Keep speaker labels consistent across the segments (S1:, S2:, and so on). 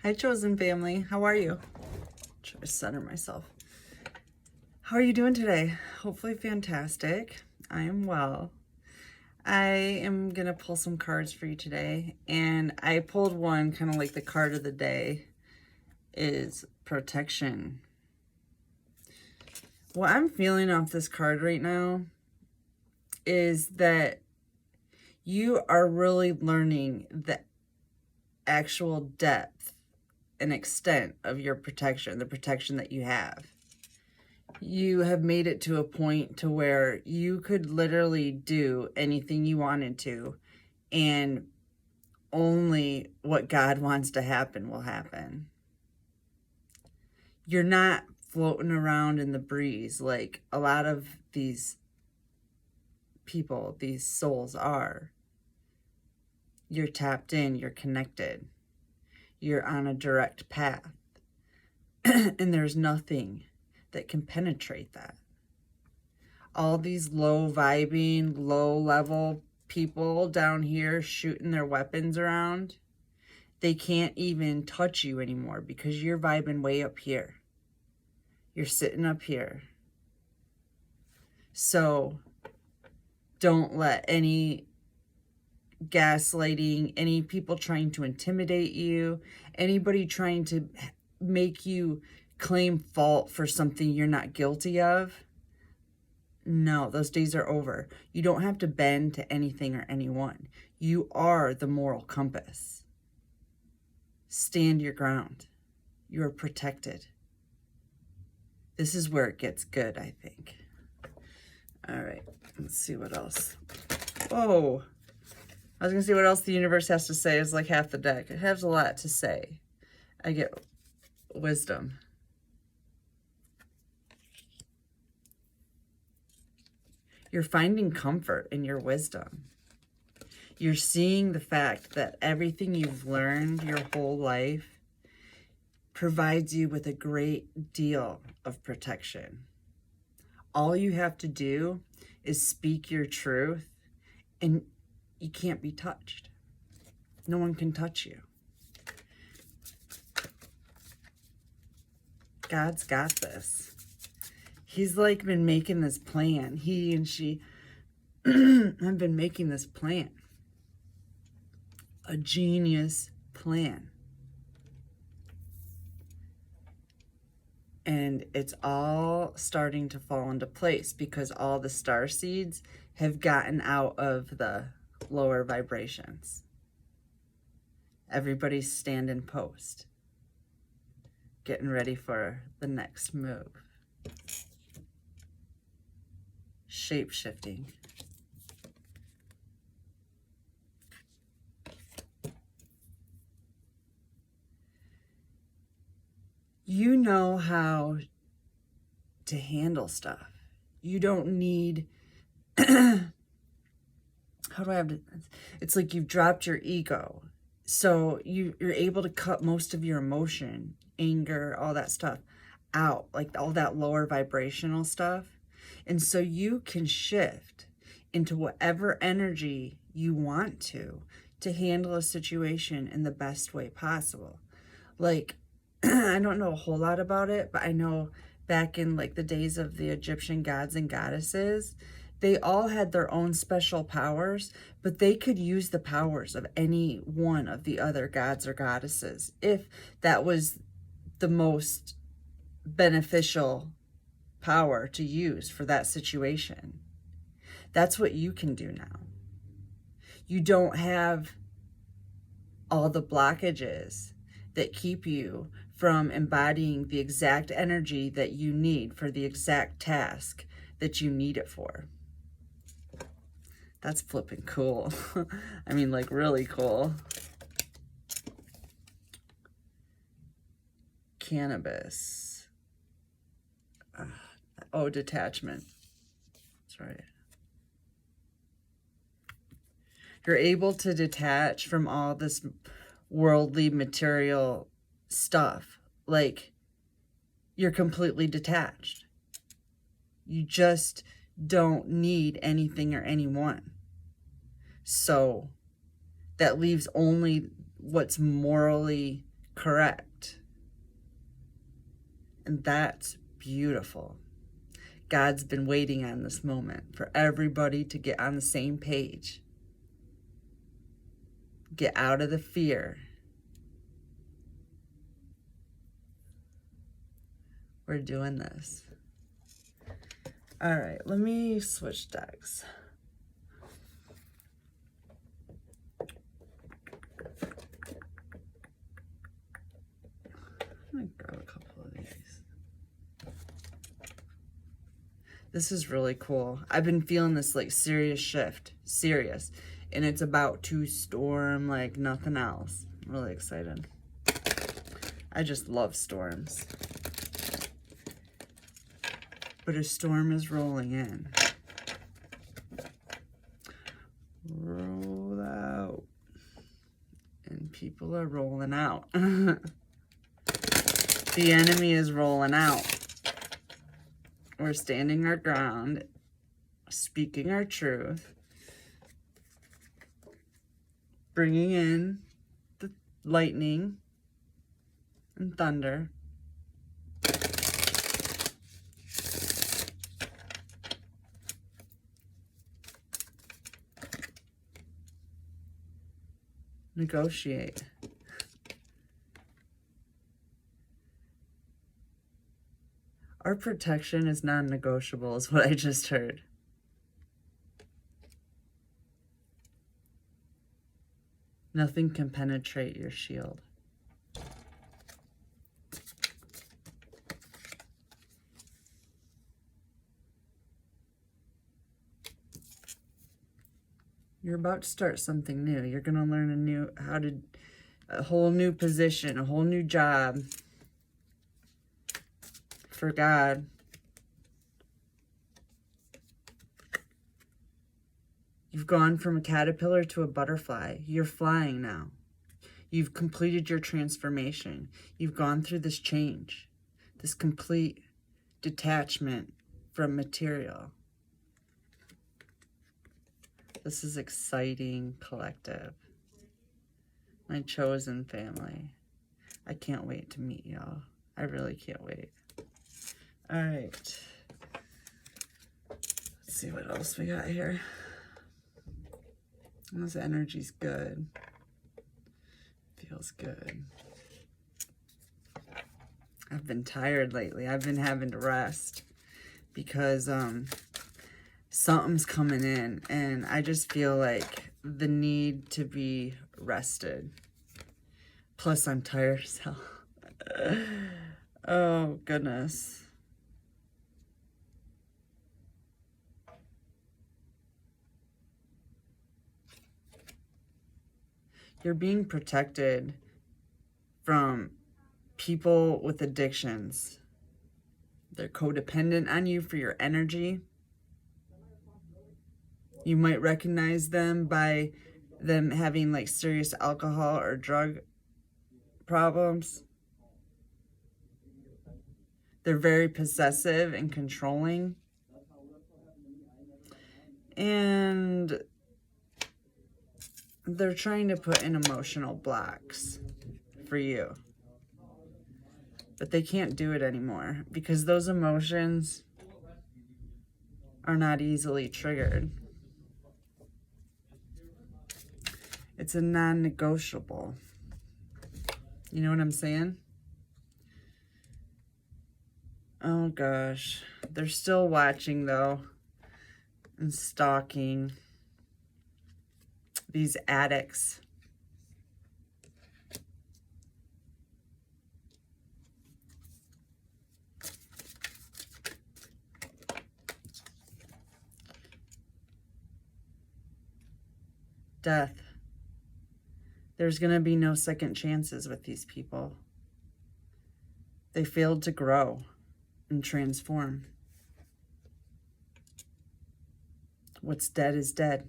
S1: Hi, chosen family. How are you? Try to center myself. How are you doing today? Hopefully fantastic. I am well. I am going to pull some cards for you today, and I pulled one kind of like the card of the day is protection. What I'm feeling off this card right now is that you are really learning the actual depth and extent of your protection, the protection that you have. You have made it to a point to where you could literally do anything you wanted to, and only what God wants to happen will happen. You're not floating around in the breeze like a lot of these people, these souls are. You're tapped in, you're connected, you're on a direct path, and there's nothing that can penetrate that. All these low vibing, low level people down here shooting their weapons around, they can't even touch you anymore because you're vibing way up here. You're sitting up here. So don't let any gaslighting, any people trying to intimidate you, anybody trying to make you claim fault for something you're not guilty of. No, those days are over. You don't have to bend to anything or anyone. You are the moral compass. Stand your ground. You are protected. This is where it gets good, I think. All right, let's see what else. Whoa. I was going to see what else the universe has to say. It's like half the deck. It has a lot to say. I get wisdom. You're finding comfort in your wisdom. You're seeing the fact that everything you've learned your whole life provides you with a great deal of protection. All you have to do is speak your truth, and you can't be touched. No one can touch you. God's got this. He's like been making this plan. He and she have been making this plan. A genius plan. And it's all starting to fall into place because all the star seeds have gotten out of the lower vibrations. Everybody's standing post, getting ready for the next move. Shape-shifting. You know how to handle stuff. You don't need, how do I have to, it's like you've dropped your ego. So you're able to cut most of your emotion, anger, all that stuff out, like all that lower vibrational stuff. And so you can shift into whatever energy you want to handle a situation in the best way possible. Like, I don't know a whole lot about it, but I know back in like the days of the Egyptian gods and goddesses, they all had their own special powers, but they could use the powers of any one of the other gods or goddesses if that was the most beneficial power to use for that situation. That's what you can do now. You don't have all the blockages that keep you from embodying the exact energy that you need for the exact task that you need it for. That's flipping cool. I mean, like really cool. Cannabis. Oh, detachment. That's right. You're able to detach from all this worldly material stuff. Like, you're completely detached. You just don't need anything or anyone. So that leaves only what's morally correct. And that's beautiful. God's been waiting on this moment for everybody to get on the same page. Get out of the fear. We're doing this. All right, let me switch decks. I'm gonna grab a couple of these. This is really cool. I've been feeling this like serious shift, serious, and it's about to storm like nothing else. I'm really excited. I just love storms. But a storm is rolling in. Roll out. And people are rolling out. The enemy is rolling out. We're standing our ground, speaking our truth, bringing in the lightning and thunder. Negotiate. Our protection is non-negotiable, is what I just heard. Nothing can penetrate your shield. You're about to start something new. You're going to learn a whole new position, a whole new job for God. You've gone from a caterpillar to a butterfly. You're flying now. You've completed your transformation. You've gone through this change, this complete detachment from material. This is exciting, collective. My chosen family. I can't wait to meet y'all. I really can't wait. All right. Let's see what else we got here. This energy's good. Feels good. I've been tired lately. I've been having to rest because something's coming in, and I just feel like the need to be rested. Plus, I'm tired as hell. Oh, goodness. You're being protected from people with addictions. They're codependent on you for your energy. You might recognize them by them having like serious alcohol or drug problems. They're very possessive and controlling. And they're trying to put in emotional blocks for you. But they can't do it anymore because those emotions are not easily triggered. It's a non-negotiable. You know what I'm saying? Oh gosh. They're still watching though and stalking these addicts. Death. There's going to be no second chances with these people. They failed to grow and transform. What's dead is dead.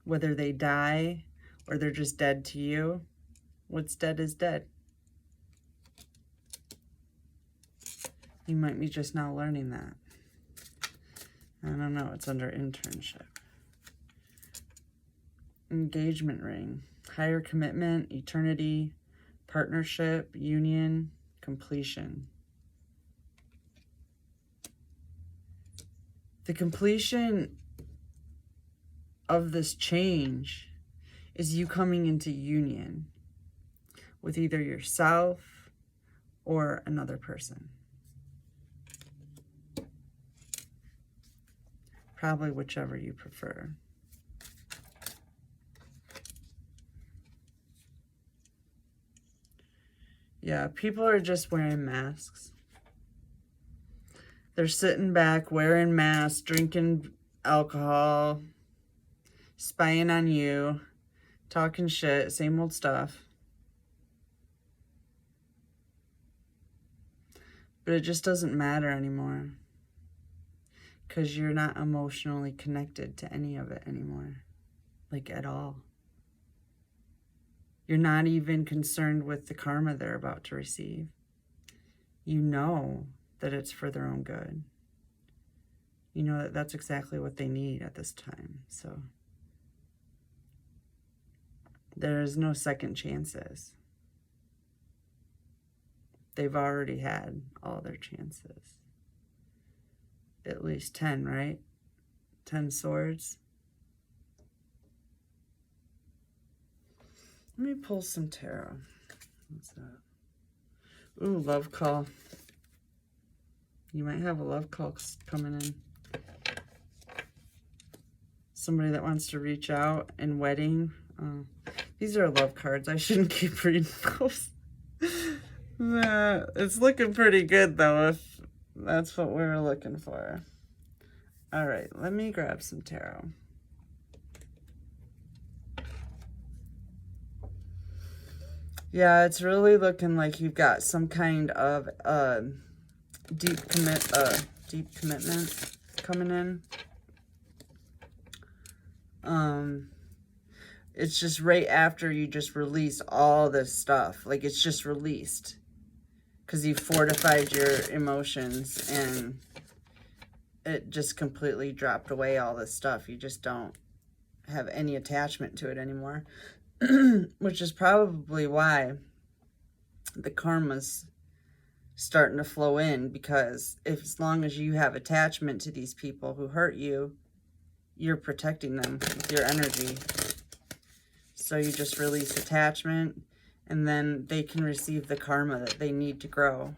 S1: Whether they die or they're just dead to you, what's dead is dead. You might be just now learning that. I don't know. It's under internship. Engagement ring. Higher commitment, eternity, partnership, union, completion. The completion of this change is you coming into union with either yourself or another person. Probably whichever you prefer. Yeah, people are just wearing masks. They're sitting back, wearing masks, drinking alcohol, spying on you, talking shit, same old stuff. But it just doesn't matter anymore. Because you're not emotionally connected to any of it anymore. Like, at all. You're not even concerned with the karma they're about to receive. You know that it's for their own good. You know that that's exactly what they need at this time. So there is no second chances. They've already had all their chances. At least 10, right? 10 swords. Let me pull some tarot. What's that? Ooh, love call. You might have a love call coming in. Somebody that wants to reach out in wedding. These are love cards. I shouldn't keep reading those. It's looking pretty good, though, if that's what we were looking for. All right, let me grab some tarot. Yeah, it's really looking like you've got some kind of deep commitment coming in. It's just right after you just release all this stuff. Like, it's just released. Because you fortified your emotions and it just completely dropped away all this stuff. You just don't have any attachment to it anymore. Which is probably why the karma's starting to flow in, because as long as you have attachment to these people who hurt you, you're protecting them with your energy. So you just release attachment, and then they can receive the karma that they need to grow.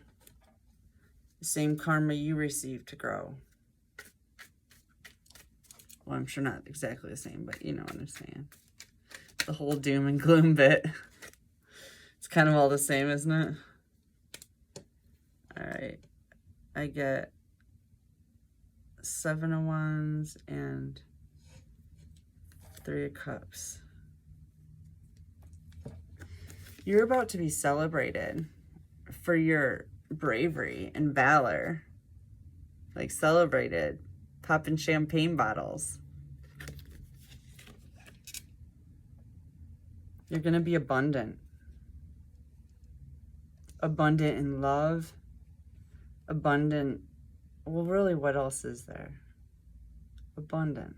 S1: The same karma you receive to grow. Well, I'm sure not exactly the same, but you know what I'm saying. The whole doom and gloom bit. It's kind of all the same, isn't it? All right. I get 7 of Wands and 3 of Cups. You're about to be celebrated for your bravery and valor. Like, celebrated. Popping champagne bottles. You're going to be abundant. Abundant in love. Abundant. Well, really, what else is there? Abundant.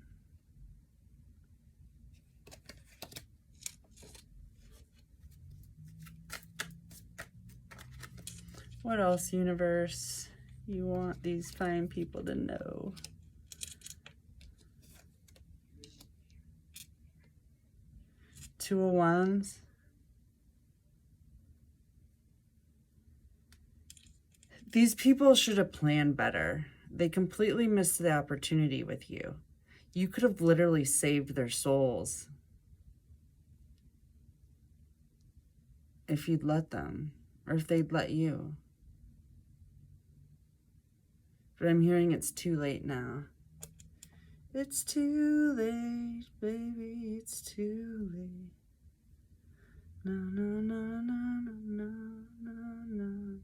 S1: What else, universe, you want these fine people to know? Two of Wands. These people should have planned better. They completely missed the opportunity with you. You could have literally saved their souls if you'd let them, or if they'd let you. But I'm hearing it's too late now. It's too late, baby, it's too late. No, no, no, no, no, no, no.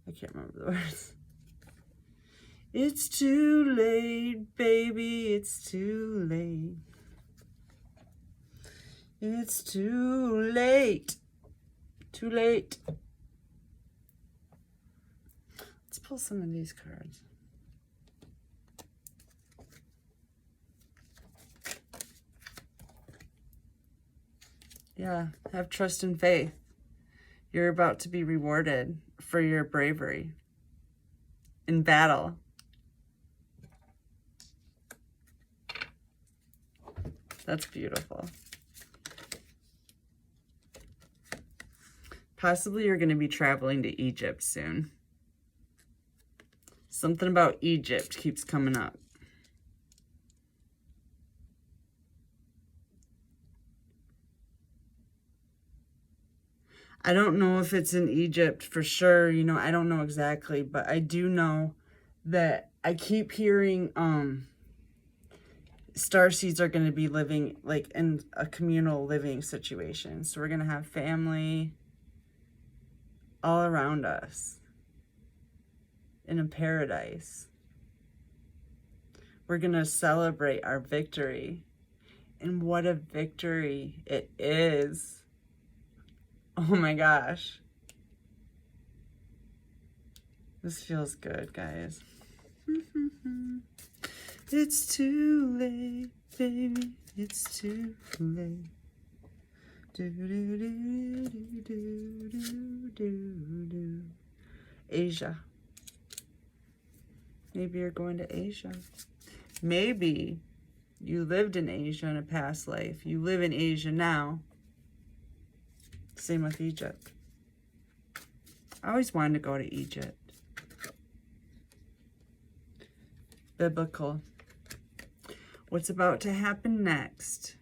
S1: I can't remember the words. It's too late, baby, it's too late. It's too late. Too late. Let's pull some of these cards. Yeah, have trust and faith. You're about to be rewarded for your bravery in battle. That's beautiful. Possibly you're going to be traveling to Egypt soon. Something about Egypt keeps coming up. I don't know if it's in Egypt for sure. You know, I don't know exactly, but I do know that I keep hearing starseeds are going to be living like in a communal living situation. So we're going to have family all around us in a paradise. We're going to celebrate our victory. And what a victory it is. Oh my gosh. This feels good, guys. It's too late, baby. It's too late. Do do do do do do do do. Asia. Maybe you're going to Asia. Maybe you lived in Asia in a past life. You live in Asia now. Same with Egypt. I always wanted to go to Egypt. Biblical. What's about to happen next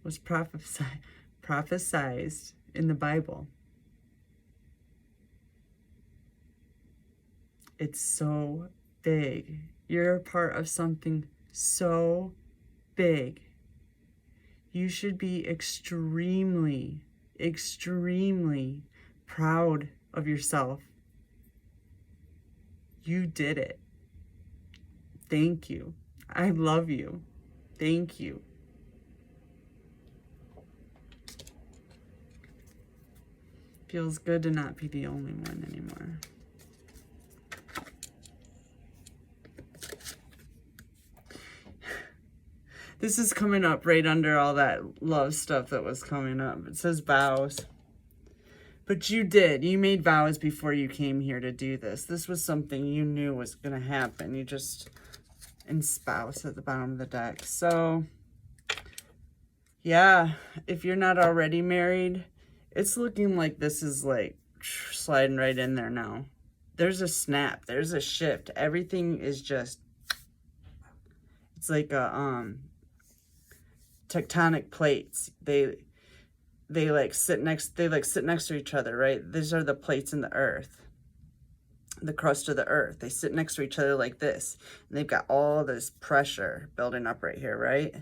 S1: was prophesied in the Bible. It's so big. You're a part of something so big. You should be extremely, extremely proud of yourself. You did it. Thank you. I love you. Thank you. Feels good to not be the only one anymore. This is coming up right under all that love stuff that was coming up. It says vows. But you did. You made vows before you came here to do this. This was something you knew was going to happen. You just... And spouse at the bottom of the deck. So, yeah. If you're not already married, it's looking like this is like sliding right in there now. There's a snap. There's a shift. Everything is just... It's like a... tectonic plates. They like sit next to each other, right? These are the plates in the earth, the crust of the earth. They sit next to each other like this, and they've got all this pressure building up right here, right?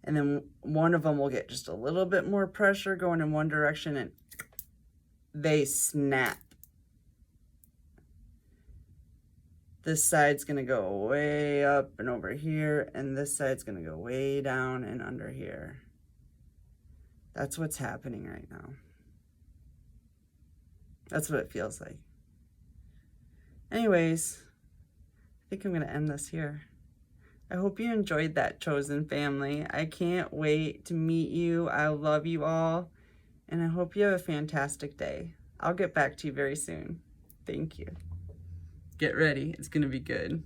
S1: And then one of them will get just a little bit more pressure going in one direction, and they snap. This side's gonna go way up and over here, and this side's gonna go way down and under here. That's what's happening right now. That's what it feels like. Anyways, I think I'm gonna end this here. I hope you enjoyed that, chosen family. I can't wait to meet you. I love you all, and I hope you have a fantastic day. I'll get back to you very soon. Thank you. Get ready. It's going to be good.